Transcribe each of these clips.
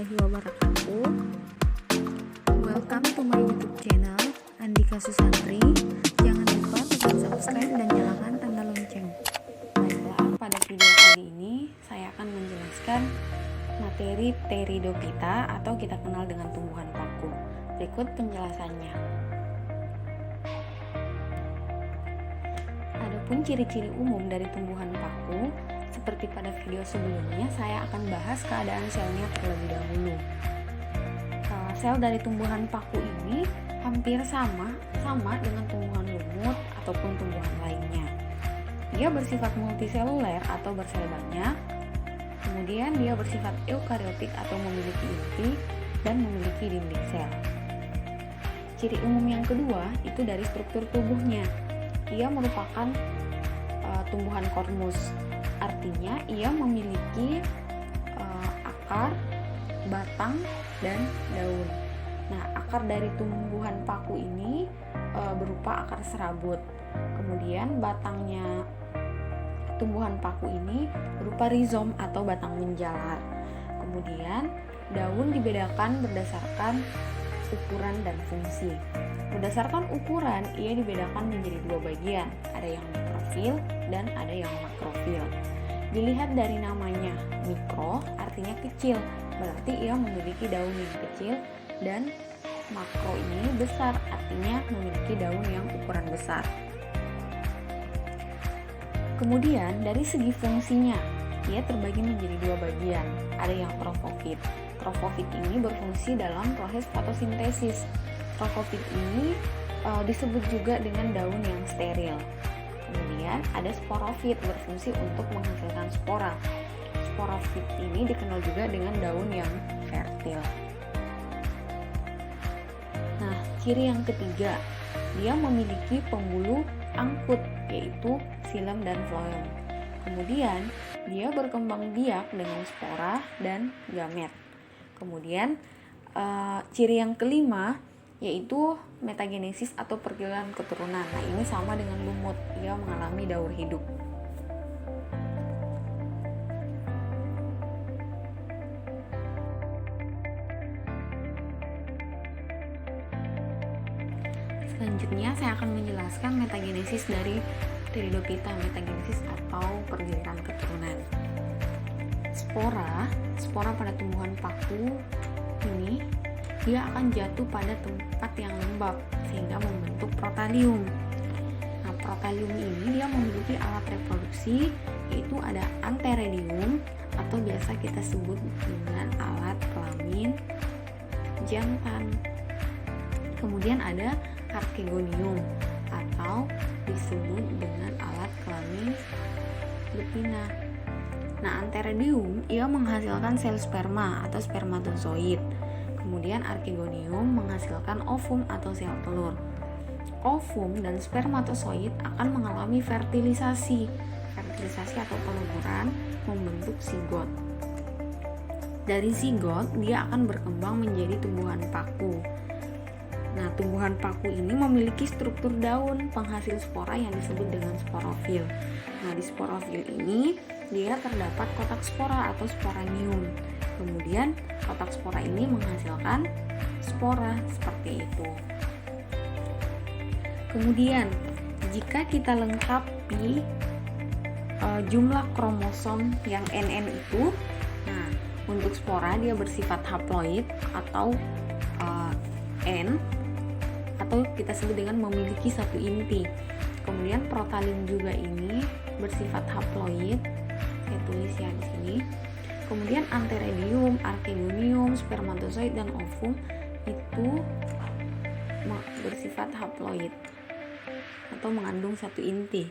warahmatullahi wabarakatuh. Welcome to my YouTube channel Andika Susantri. Jangan lupa tekan subscribe dan nyalakan tanda lonceng. Baiklah, pada video kali ini saya akan menjelaskan materi Pteridophyta atau kita kenal dengan tumbuhan paku. Berikut penjelasannya. Adapun ciri-ciri umum dari tumbuhan paku, seperti pada video sebelumnya, saya akan bahas keadaan selnya terlebih dahulu. Sel dari tumbuhan paku ini hampir sama dengan tumbuhan lumut ataupun tumbuhan lainnya. Dia bersifat multiseluler atau bersel banyak. Kemudian dia bersifat eukariotik atau memiliki inti dan memiliki dinding sel. Ciri umum yang kedua itu dari struktur tubuhnya. Ia merupakan tumbuhan kormus. Artinya ia memiliki akar, batang, dan daun. Nah, akar dari tumbuhan paku ini berupa akar serabut. Kemudian batangnya tumbuhan paku ini berupa rizom atau batang menjalar. Kemudian daun dibedakan berdasarkan ukuran dan fungsi. Berdasarkan ukuran, ia dibedakan menjadi dua bagian, ada yang mikrofil dan ada yang makrofil. Dilihat dari namanya, mikro artinya kecil, berarti ia memiliki daun yang kecil, dan makro ini besar, artinya memiliki daun yang ukuran besar. Kemudian dari segi fungsinya, ia terbagi menjadi dua bagian, ada yang trofofit. Trofofit ini berfungsi dalam proses fotosintesis. Trofofit ini disebut juga dengan daun yang steril. Kemudian ada sporofit, berfungsi untuk menghasilkan spora. Sporofit ini dikenal juga dengan daun yang fertil. Nah, ciri yang ketiga, dia memiliki pembuluh angkut, yaitu xilem dan floem. Kemudian dia berkembang biak dengan spora dan gamet. Kemudian ciri yang kelima yaitu metagenesis atau pergiliran keturunan. Nah, ini sama dengan lumut, ia mengalami daur hidup. Selanjutnya saya akan menjelaskan metagenesis dari Pteridophyta, metagenesis atau pergiliran keturunan. Spora pada tumbuhan paku ini dia akan jatuh pada tempat yang lembab sehingga membentuk protalium. Nah, protalium ini dia memiliki alat reproduksi, yaitu ada anteredium atau biasa kita sebut dengan alat kelamin jantan. Kemudian ada archegonium atau disebut dengan alat kelamin betina. Nah, anteredium ia menghasilkan sel sperma atau spermatozoid. Kemudian archegonium menghasilkan ovum atau sel telur. Ovum dan spermatozoid akan mengalami fertilisasi atau penuburan membentuk zigot. Dari zigot dia akan berkembang menjadi tumbuhan paku. Nah, tumbuhan paku ini memiliki struktur daun penghasil spora yang disebut dengan sporofil. Nah, di sporofil ini dia terdapat kotak spora atau sporanium. Kemudian kotak spora ini menghasilkan spora seperti itu. Kemudian jika kita lengkapi jumlah kromosom yang NN itu, nah untuk spora dia bersifat haploid atau N, atau kita sebut dengan memiliki satu inti. Kemudian protalium juga ini bersifat haploid, saya tulis ya di sini. Kemudian anteredium, archegonium, spermatozoid, dan ovum itu bersifat haploid atau mengandung satu inti.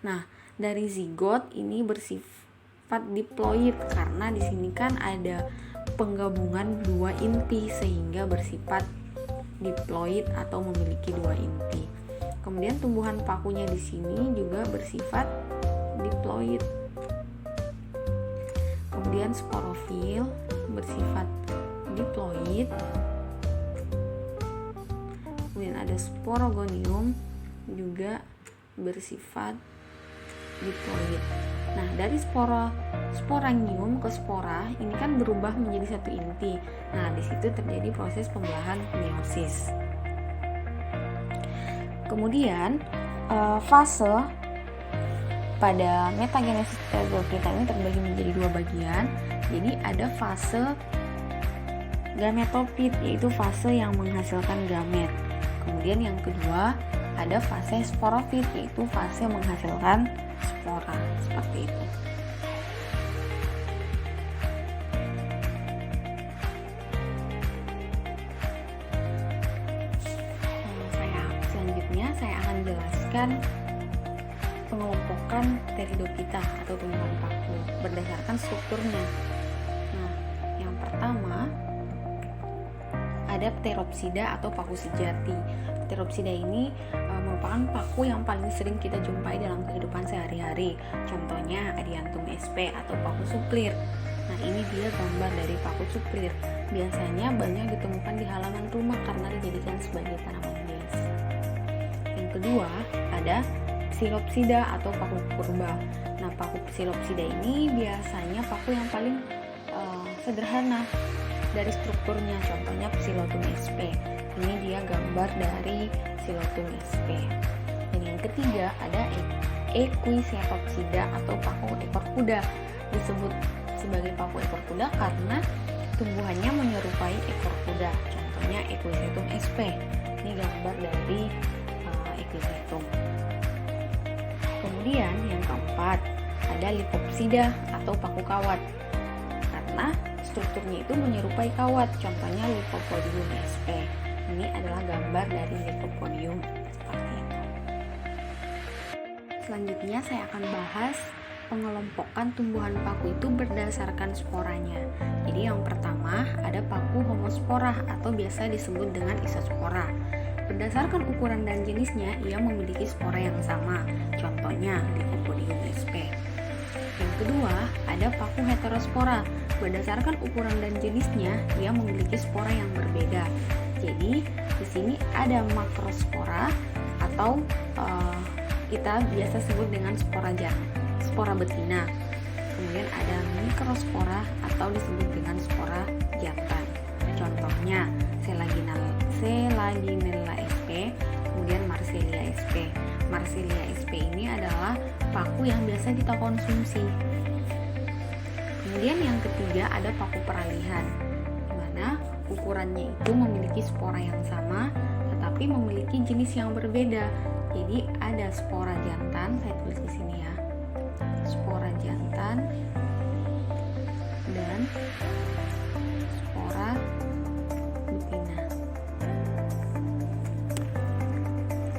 Nah, dari zigot ini bersifat diploid karena di sini kan ada penggabungan dua inti sehingga bersifat diploid atau memiliki dua inti. Kemudian tumbuhan pakunya di sini juga bersifat diploid. Kemudian sporofil bersifat diploid. Kemudian ada sporogonium juga bersifat diploid. Nah, dari sporanium ke spora ini kan berubah menjadi satu inti. Nah, di situ terjadi proses pembelahan meiosis. Kemudian fase pada metagenesis pteridophyta ini terbagi menjadi dua bagian. Jadi ada fase gametofit, yaitu fase yang menghasilkan gamet. Kemudian yang kedua ada fase sporofit, yaitu fase menghasilkan spora. Seperti itu. Selanjutnya saya akan jelaskan pengelompokan pteridophyta atau tumbuhan paku berdasarkan strukturnya. Nah, yang pertama ada Pteropsida atau paku sejati. Pteropsida ini merupakan paku yang paling sering kita jumpai dalam kehidupan sehari-hari. Contohnya Adiantum sp atau paku suplir. Nah, ini dia gambar dari paku suplir. Biasanya banyak ditemukan di halaman rumah karena dijadikan sebagai tanaman hias. Yang kedua ada Psilopsida atau paku purba. Nah, paku Psilopsida ini biasanya paku yang paling sederhana dari strukturnya. Contohnya Psilotum sp. Ini dia gambar dari Psilotum sp. Dan yang ketiga ada Equisetopsida atau paku ekor kuda. Disebut sebagai paku ekor kuda karena tumbuhannya menyerupai ekor kuda. Contohnya Equisetum sp. Ini gambar dari Equisetum. Kemudian yang keempat ada Lipopsida atau paku kawat karena strukturnya itu menyerupai kawat. Contohnya Lycopodium sp. Ini adalah gambar dari Lycopodium seperti itu. Selanjutnya saya akan bahas pengelompokan tumbuhan paku itu berdasarkan sporanya. Jadi yang pertama ada paku homospora atau biasa disebut dengan isospora. Berdasarkan ukuran dan jenisnya, ia memiliki spora yang sama. Contohnya Lycopodium sp. Yang kedua, ada paku heterospora. Berdasarkan ukuran dan jenisnya, ia memiliki spora yang berbeda. Jadi, di sini ada makrospora atau kita biasa sebut dengan spora betina. Kemudian ada mikrospora atau disebut dengan spora jantan. Contohnya Selaginella sp, kemudian Marsillia sp. Marsillia sp ini adalah paku yang biasa kita konsumsi. Kemudian yang ketiga ada paku peralihan, di mana ukurannya itu memiliki spora yang sama, tetapi memiliki jenis yang berbeda. Jadi ada spora jantan, saya tulis di sini ya, spora jantan dan spora betina.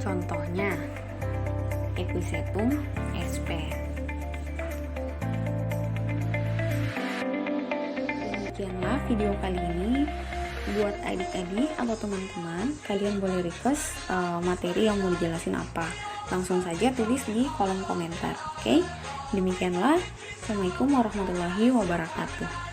Contohnya Equisetum sp. Demikianlah video kali ini. Buat adik-adik atau teman-teman, kalian boleh request materi yang mau dijelasin apa. Langsung saja tulis di kolom komentar. Oke? Demikianlah. Assalamualaikum warahmatullahi wabarakatuh.